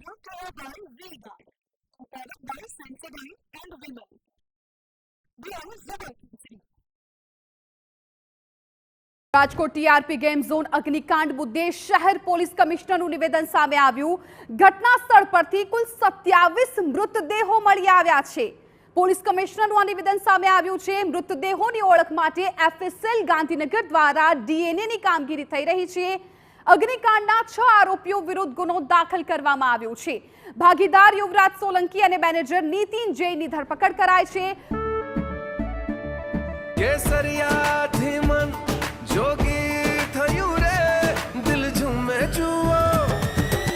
brought to you by Vega, a product by Sensodyne and Women. Beyond Zubal. Rajkot TRP game zone અગ્નિકાંડ મુદ્દે શહેર police કમિશનરનું નિવેદન સામે આવ્યું। ઘટના સ્થળ પરથી કુલ 27 મૃતદેહો મળી આવ્યા છે। પોલીસ કમિશનરનું આ નિવેદન સામે આવ્યું છે। મૃતદેહોની ઓળખ માટે એફએસએલ ગાંધીનગર દ્વારા ડીએનએની કામગીરી થઈ રહી છે। અગ્નિકાંડના 6 આરોપીઓ વિરુદ્ધ ગુનો દાખલ કરવામાં આવ્યો છે। ભાગીદાર યુવરાજ સોલંકી અને મેનેજર નીતિન જૈનની ધરપકડ કરાઈ છે। जोगी थयूं रे दिल झूमे जुओ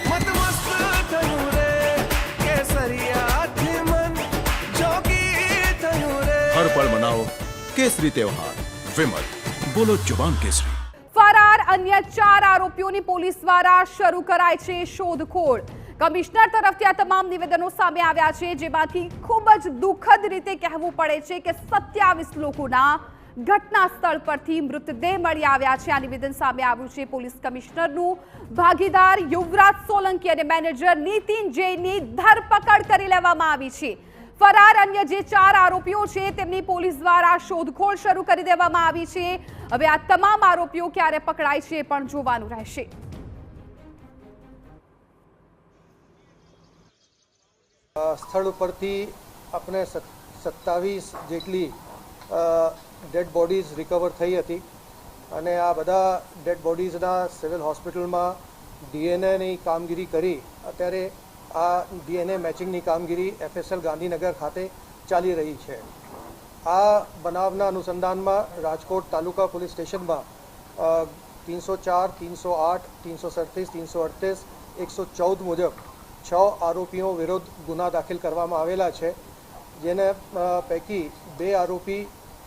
मत मस्त थयूं रे केसरिया थी मन जोगी थयूं रे हर पल मनाओ केसरी त्योहार विमल बोलो जुबान केसरी। फरार अन्य 4 आरोपीओनी पोलीस द्वारा शरू कराई छे शोधखोळ। कमिश्नर तरफथी आ તમામ નિવેદનો સામે આવ્યા છે, જેમાંથી ખૂબ જ દુઃખદ રીતે કહેવું પડે છે કે 27 લોકોના ઘટના સ્થળ પરથી મૃતદેહ મળી આવ્યા છે। આ નિવેદન સામે આવ્યું છે પોલીસ કમિશનરનું। ભાગીદાર યુવરાજ સોલંકી અને મેનેજર નીતિન જૈનની ધરપકડ કરી લેવામાં આવી છે। ફરાર અન્ય જે 4 આરોપીઓ છે તેમની પોલીસ દ્વારા શોધખોળ શરૂ કરી દેવામાં આવી છે। હવે આ તમામ આરોપીઓ ક્યારે પકડાય છે પણ જોવાનું રહેશે। સ્થળ ઉપરથી આપણે 27 જેટલી ડેડ બોડીઝ રિકવર થઈ હતી અને આ બધા ડેડ બોડીઝના સિવિલ હોસ્પિટલમાં ડીએનએની કામગીરી કરી અત્યારે આ ડીએનએ મેચિંગની કામગીરી એફએસએલ ગાંધીનગર ખાતે ચાલી રહી છે। આ બનાવના અનુસંધાનમાં રાજકોટ તાલુકા પોલીસ સ્ટેશનમાં 304, 308, 337, 338, 114 મુજબ 6 આરોપીઓ વિરુદ્ધ ગુના દાખલ કરવામાં આવેલા છે, જેને પૈકી 2 આરોપી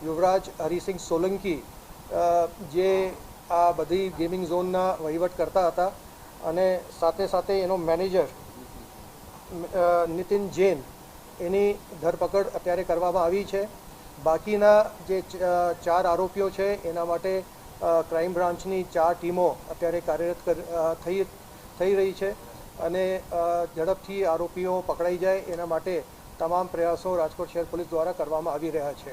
યુવરાજ હરિસિંહ સોલંકી જે આ બધી ગેમિંગ ઝોનના વહીવટ કરતા હતા અને સાથે સાથે એનો મેનેજર નીતિન જૈન એની ધરપકડ અત્યારે કરવામાં આવી છે। બાકીના જે 4 આરોપીઓ છે એના માટે ક્રાઇમ બ્રાન્ચની 4 ટીમો અત્યારે કાર્યરત થઈ રહી છે અને ઝડપથી આરોપીઓ પકડાઈ જાય એના માટે તમામ પ્રયાસો રાજકોટ શહેર પોલીસ દ્વારા કરવામાં આવી રહ્યા છે।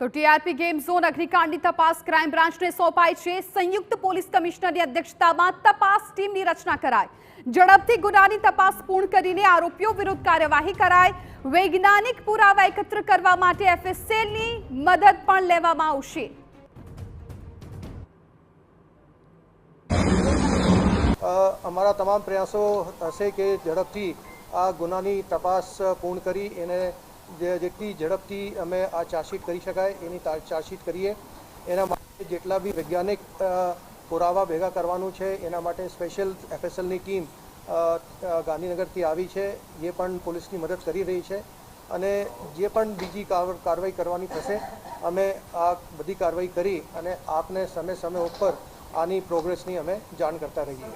તો ટીઆરપી ગેમ ઝોન અગ્નિકાંડની તપાસ ક્રાઇમ બ્રાન્ચને સોંપાઈ છે। સંયુક્ત પોલીસ કમિશનરની અધ્યક્ષતામાં તપાસ ટીમની રચના કરાઈ। ઝડપથી ગુનાની તપાસ પૂર્ણ કરીને આરોપીઓ વિરુદ્ધ કાર્યવાહી કરાય। વૈજ્ઞાનિક પુરાવા એકત્ર કરવા માટે એફએસએલની મદદ પણ લેવામાં આવશે। અમારા તમામ પ્રયાસો હશે કે ઝડપથી આ ગુનાની તપાસ પૂર્ણ કરી એને જેટલી ઝડપથી અમે આ ચાર્જશીટ કરી શકાય એની ચાર્જશીટ કરીએ। એના માટે જેટલા બી વૈજ્ઞાનિક પુરાવા ભેગા કરવાનું છે એના માટે સ્પેશિયલ એફએસએલની ટીમ ગાંધીનગરથી આવી છે, એ પણ પોલીસની મદદ કરી રહી છે અને જે પણ બીજી કાર્યવાહી કરવાની થશે અમે આ બધી કાર્યવાહી કરી અને આપને સમય ઉપર આની પ્રોગ્રેસની અમે જાણ કરતા રહીએ।